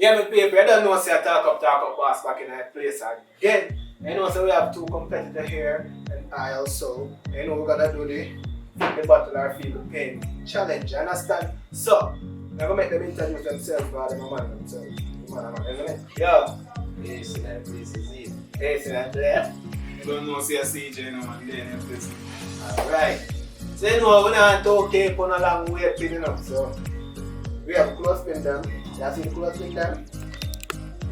Yeah, me paper. I don't know say I talk up boss back in that place again. You know, so we have two competitors here and I also. You know, we're gonna do the battle or feel the pain challenge. You understand? So, I'm gonna make them introduce themselves rather than man themselves. Yo. Yes, that place is it. Hey, see that there? I don't know, say a CJ now and then if this. Alright. So you know, we're not okay for a long way you know. So we have close pin them. You see the close pin them?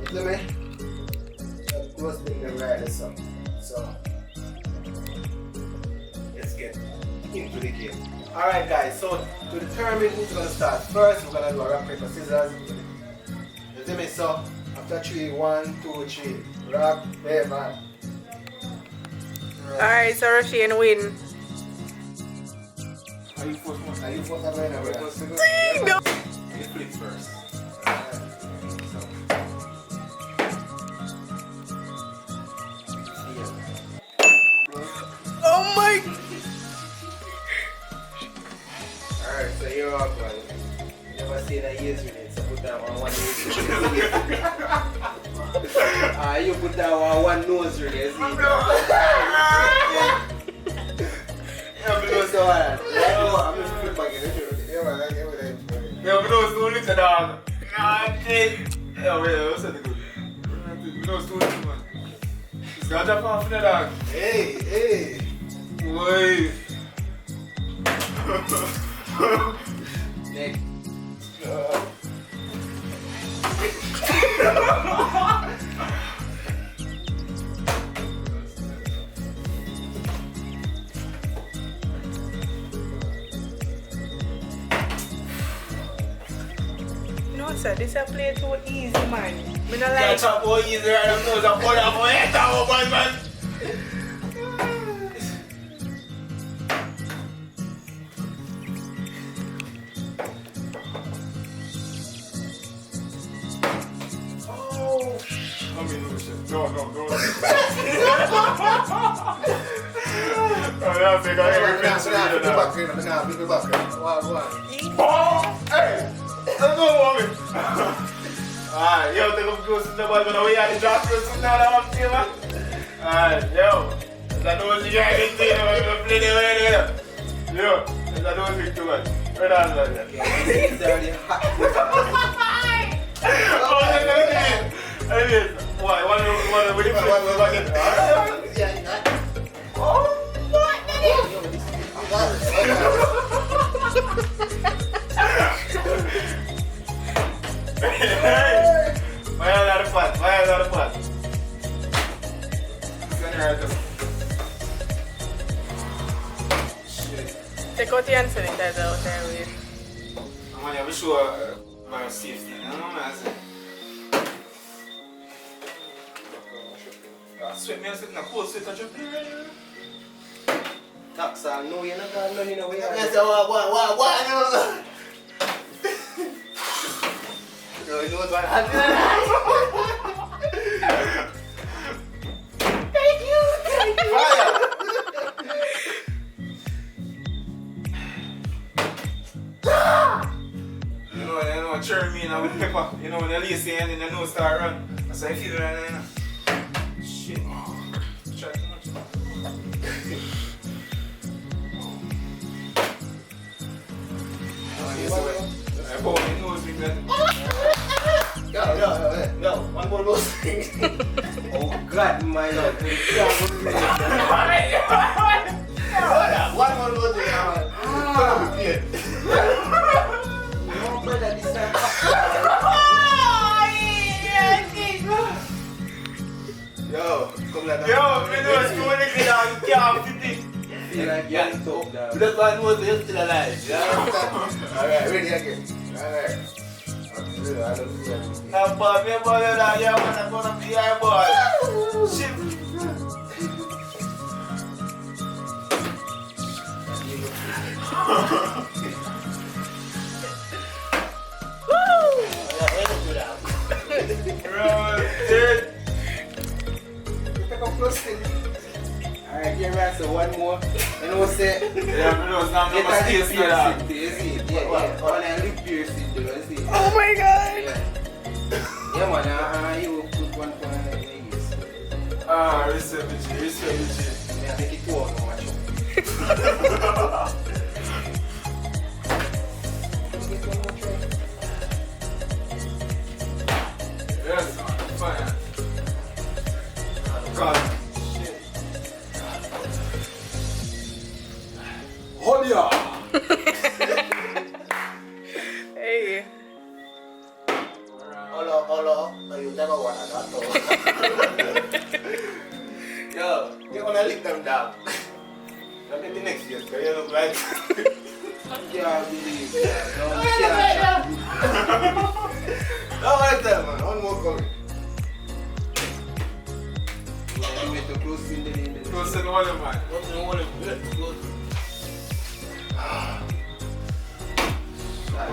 You see me? We have close pin them right there, so let's get into the game. Alright guys, so to determine who's gonna start first, we're gonna do a rock, paper, scissors. You see me? So after 3, 1, 2, 3. Rock, paper. Alright, so Roisin win. Are you first one? Are you first or going away? No. You flip first. Oh my. Alright, so you're up, man. You never seen a year's release, so put that one year's release. You put that one nose release. Yeah, because so I'm just flip again. Yeah, man, I get what I'm doing. Yeah, but those two little dog. Yeah, wait, what's that good? Those two little man. It's got a pan for the dog. Hey. Wait. Next. No sir, this a play too easy man. Me not like That's how boy is there. I don't know. That's all I'm going to talk about, man. I mean, no shit. No. Oh, that's big. I ain't going to Oh, hey! Let's go, woman. Alright, yo, take off close to the ball, but we had the drop close to now that I'm feeling, man. Alright, yo. I know what you guys can see, I'm going to play the way there. Yo, I know what you do, man. Right on, man. Oh, that's it. It is. Why? One with the flip. Oh, what? Hey! Why are that fun? Shit. take out the hand sanitizer out there with. I'm gonna be sure my safety. I don't know, man. I sweat me, I sit in a cold sweat, I jump in right here. Tax, I know you're not going to know where you're Yes, what? No, you know what happened? Thank you. Fire. You know, churn me now with pepper. You know, when the lace and then the nose start run. That's how I feel right now. Shit. Try too much. I bought my nose with that. No, one more those things. Oh God, my Lord. One more those things. Yo, come like that. Yo, my nose too little dog. You can't fit it. Blood one was still alive. Alright, ready again. Alright. I don't see anything. Now, boy, me boy, yeah, man, I'm gonna be here, boy. Shit. Dead. Take a plus thing. Alright, here right, so one more. You know what say? Yeah, no, it's not Get my a lip face, man. piercing, you see? Yeah. One lip piercing, you see? Oh my god! Yeah. Yeah, man, you put one for the ears. Ah, respect me. Yeah, make it 2 hours now, watch out. Get one more try. Yes, man. Fine. God. Shit. Hold ya! Hey. Olo, you never want that though. Yo, you wanna lick them down. Look at the next year, because you look like... I can't believe that. No, Oh, you can't. no, right there, man. One more coming. You wait to close in the Close to the wall, man. Close to the wall, close.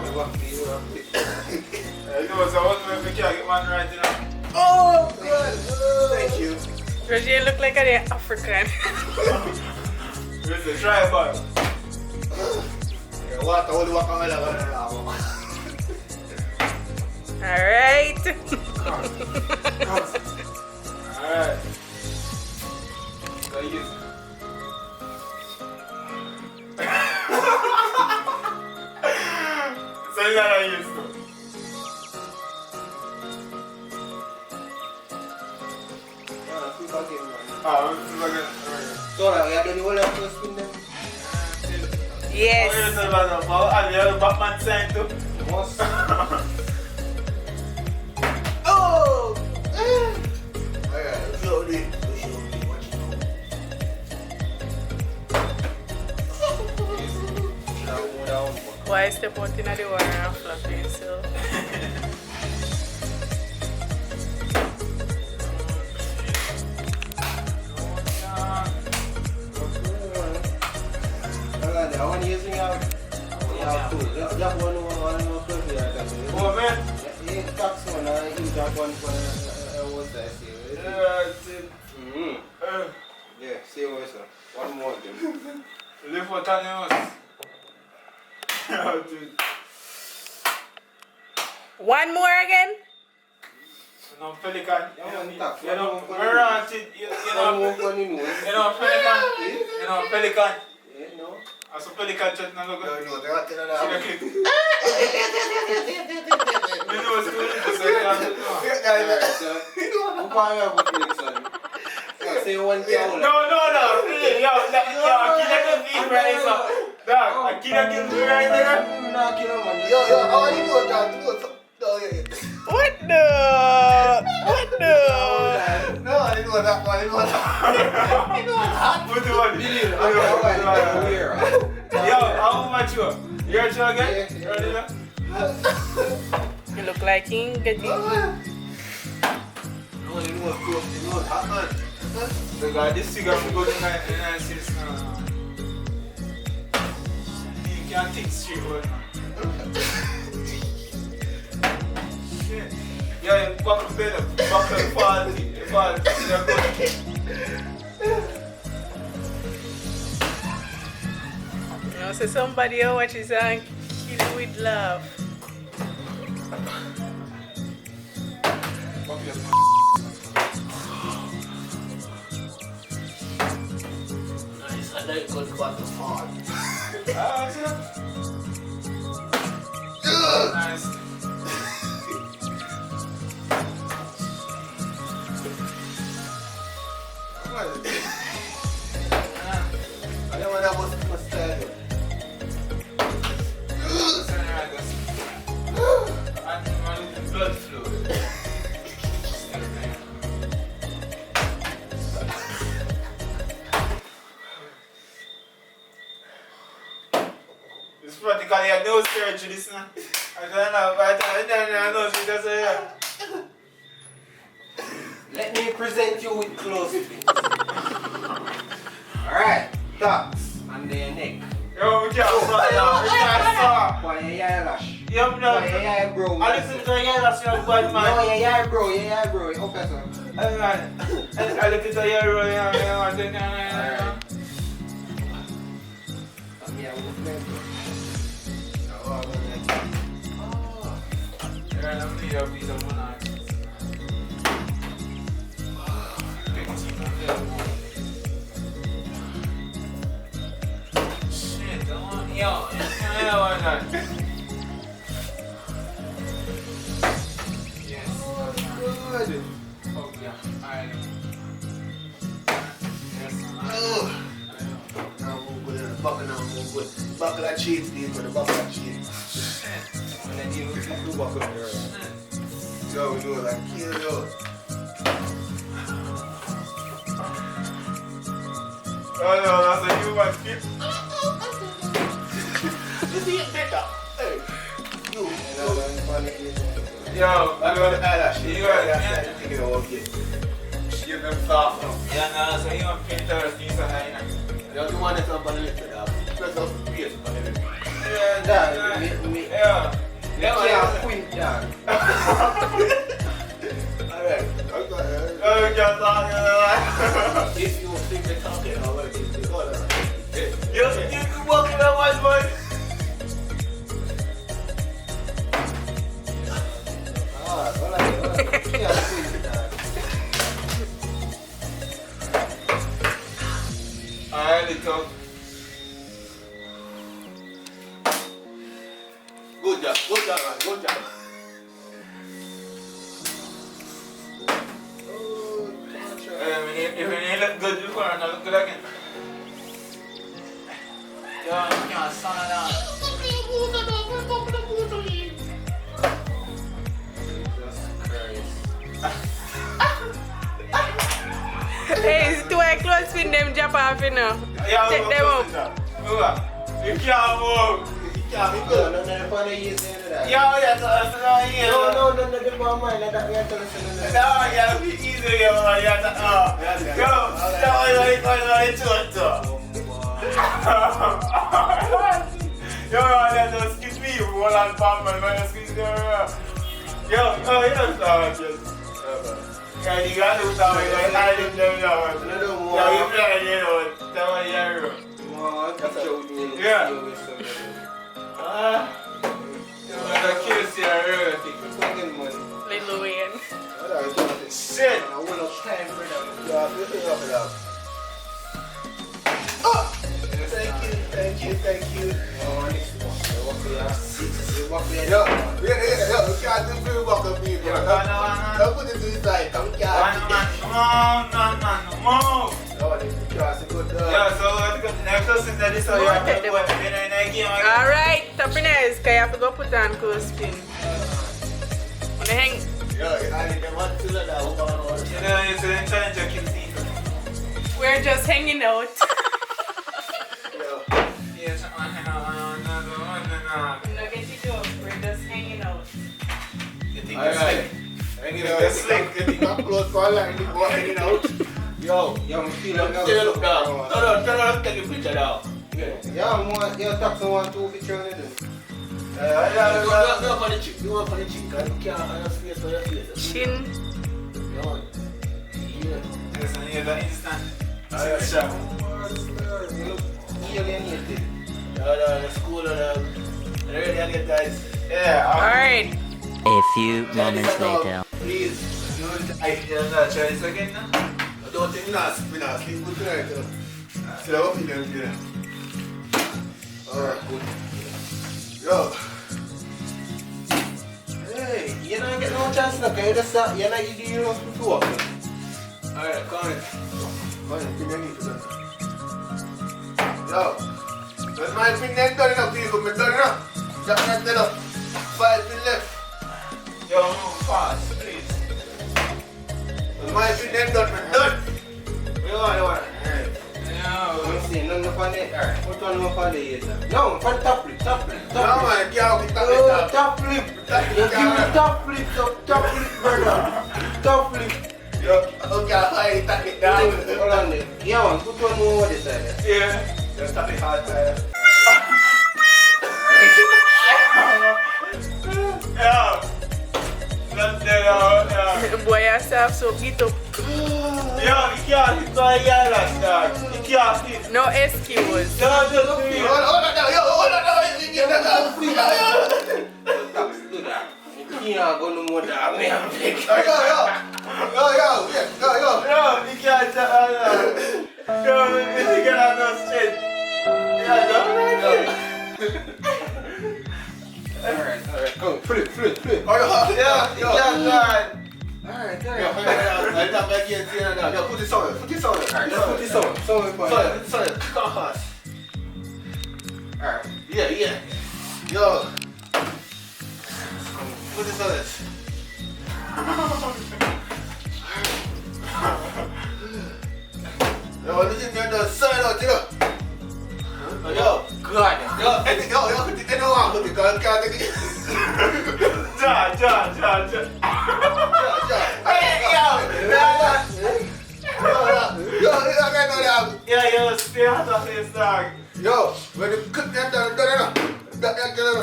You want me. You know, so what if we can't get one right, you know? Oh, good. Thank you. Roger look like an African. It's a tribal. Yeah, what? All the work on the Alright. Alright. So you... So you gotta use to. Ah, this is like So, we are done the whole of the spin them. Yes. Oh, you have the Batman sign too? Must. Oh! Alright, show me. Watch it. Why step out in the water and flap yourself? I want to use it out. Yeah, cool. Just one close here. Oh, man. Yeah, tax one. You just one for what's that? Yeah, it's in. Yeah, see what I said. One more of them. Live for 10 years. Oh, dude. One more again? No pelican. Yeah, man, tax. You know, One more we're on it. You know, for the nose. you know, pelican. You know, pelican. Yeah, no. As a pelican chat now look. No, they're not in See the that. clip. Me know it's good, so you have to know. Alright, so, who can you have with next one? Yeah, say one No, cow. no, really, yo, I can't get the right now. Dog, I can't get the right there. Nah, kill him, man. Yo, how are you doing, John? No, yeah. What the? What the? No, I didn't know that one. I didn't know that. Put the one. Yo, how much you? You're sure again? Yeah. Ready now? You look like him getting. So God, this cigar will go to 99 cents now. You can't think straight right now. Shit. Yeah, you back up better. Back up party. Party. You're good. You know, so somebody who watches and kill you with love. Back up. Nice, I like good quarter hard. Ah, see that? Nice. I don't want that was my style. And the blood flow. It's practically a nose surgery, this now. I don't know, but I don't know, she doesn't hear. Let me present you with clothes. Alright, tax and their neck. Yo, we can't stop now. We can't stop. Why your eyelash? Yep, no. Why your eyebrow? I listen to your that's your bad No, man. your eyebrow. Okay, sir. I look at your roll, yeah. Alright. Come here with the friend. You're gonna need a piece of money. it. Oh, yeah. I know. Yes, Oh. Now move good. Buckle now move good. Buckle that cheese, people. The buckle that cheese. and then you Do buckle there. Yo, we do it like kill yo. Oh no, that's a human kid. You see it better. Hey. You. Yo, I'm gonna add that shit. You got it, That's yeah. taking it okay. give them soft now. Yeah, no, so human printers, these are high now. You don't want it up on the lip, dog. Press up the face on the lip. Yeah, Dad, yeah. you can't quit, dad. Alright. Okay. Oh, you can't talk, If you think they're talking, I'll work it. Go on. you can walk in that one, boy. Alright. You can't quit, dad. Alright, little. Good job, man. Good job. Oh, If you ain't look good before, I'm not look good again. Yo, you can't stand it down. Hey, it's too close with them jump off, you know. Yeah, Take them up. Move up. You can't move. Yeah, we No, good. no, no, for the years, that. Yo, that's not here. No, the one mind, that we are telling you. No, you gotta be easy, yo. You have to, yo, that yo, that's just skip me. Hold on, Batman, man. Skip me. Yo, yeah, you gotta do that. You're hiding them now. Yeah, you play, you know. That's what you're doing. Yeah. The kids here, Little Wayne. shit. I want no time for them. Yeah, you think of it out. Oh! Thank you. Oh, next one. Yo, you can't do free walk up people. Don't put it to the side. Come Come can't. on, move. No, this is a good dog. Yeah, so next person that is how you have to go in a game. Alright, tappiness, because you have to go put on co-spin. Wanna hang? Yo, I need them one to that. You know, it's a challenge of kids eat. We're just hanging out. Yo. Yes, No, get it up. We're just hanging out. You think Alright. it's Hanging out. It's like getting up close for a line. You go hanging out. Yo, I'm feeling Stay look down. No, take a picture down. Yeah, I'm one, you're taxing 1, 2 picture on it. Do one for the chick. Do one for the chick. Cause you can't have your face for your face. Chin. Yo. Yeah. Yes, and here's an instant. Alright. Shot. You look alienated. The school and ready and get guys. Yeah, Alright. A few moments later. Please. I try this again now. I don't think we not sleep good tonight. So I hope you don't do that. Alright, good. Yo. Hey, you don't get no chance now, because you're not eating your house before. Alright, come in. Come in, give me a need to do. Yo. Where's my pin then done enough people? Me done enough. Jack that dead up. 5 pin left. Yo, move fast, please. Where's my pin then done? Me done. You want? I'm No. saying, none of the what one of the is that? No, for top flip. No man, girl, we talk Oh, it top flip. You give me top flip, brother. Top flip. Yo, okay, I talk it down. Hold on there. Yeah, man, put one more over this side. Yeah. Just talk it hard side. Yeah. That's dead out. Yeah. Boy, yourself, so get up. Yo, you can't hit my yard like that. You can't hit. No excuse. No, just do it. Hold on now, yo, hold on now. You get that out. Do that. You can't go no more down. Me, I'm big. Yo, yo. No, you can't. Yo, you cannot go straight. Yeah, no. Alright, come, flip. Oh, Yeah, you can't. Alright. Yo, Let's have that again, see now. Yo, put this on it. Put this on it. Alright, let's put this on. So we put Put this on it. Kick off us. Alright. Yeah. Yo. Put this on it. Yo, listen to the side out here. Yo. God. Yo, anyone put it. Can't take it. Ja. Yo, stay hot off this dog. Yo, when you cook that down.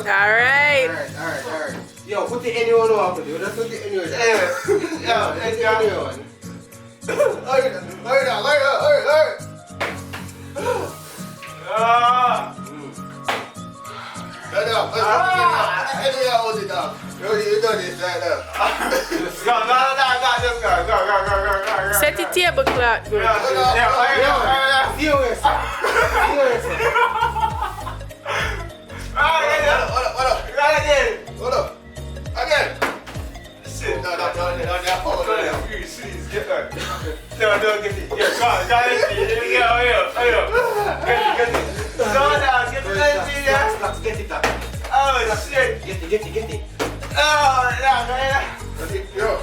Alright. Alright. Yo, put the anyone off with you. Let's put the anyone. Anyone. Hurry. You done this right now. Go. Set the tablecloth good. Serious. Hold up. Again. Shit. No. Please, get that. No, get it. Yeah, come on. Got it. Yeah. Get it. Get it. Let's get it up. Oh, shit. Get it. Oh, man. Yo.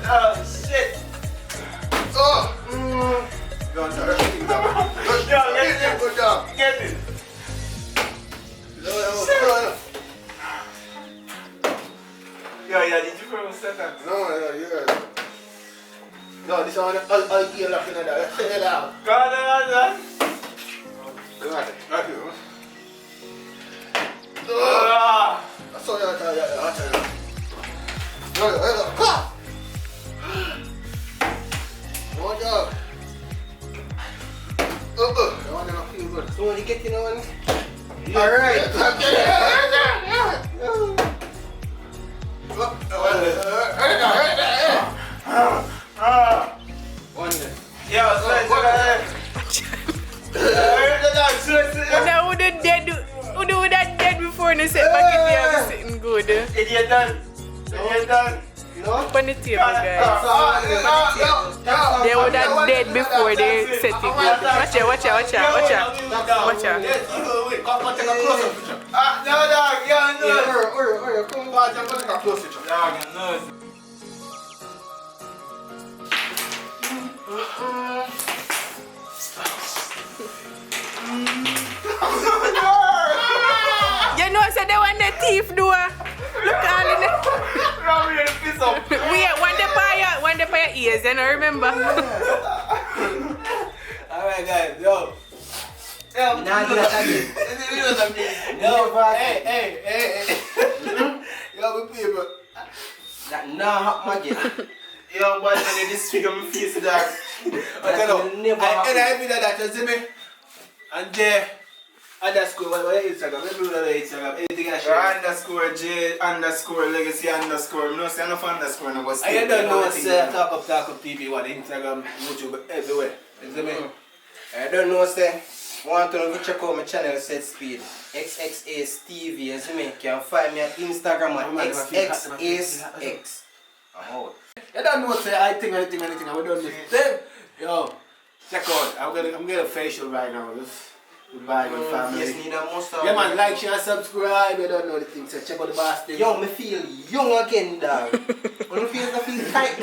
Oh, shit. Oh. Go on, good job. Get it. Yeah, did you throw a second? No, yeah. No, this one, I'll get left in there. Say it out. Got it. Got it. I saw you. I'll tell you. Go. Good job. That one don't feel good. So when you get in one. Alright. Now who would have dead before and sit back in there sitting good? Idiot done. No? Up on the table, guys. They would have dead before they set it good. Watch out. Come take a close-up picture. No, dog, Hurry, come on. take a close picture. Dog, no. You know, so they want the thief do. Look all in it. Wait, one day by your ears, you know, remember? Alright, guys, yo. Nah, do that again. Hey. Yo, we people. That nah, magic. Yo, boy, man, this figure my face, dog. I tell you, I feel that, you see me? And there, underscore, what is Instagram? Let me know the Instagram. Anything I share. Underscore J, underscore legacy, underscore. You know, say enough underscore. I don't know, say, talk up TV, what Instagram, YouTube, everywhere. You see me? I don't know, say. Want to go check out my channel, Set Speed. XXA Stevie, as you may. You can find me on Instagram at XXAX. I'm out. You don't know, say, I think anything, I don't know. Yo, check out. I'm getting a facial right now. Goodbye, good family. Yes, need a mustard. Yeah, man, like, share, subscribe. You don't know the thing, so check out the bastard. Yo, me feel young again, dog. I feel tight.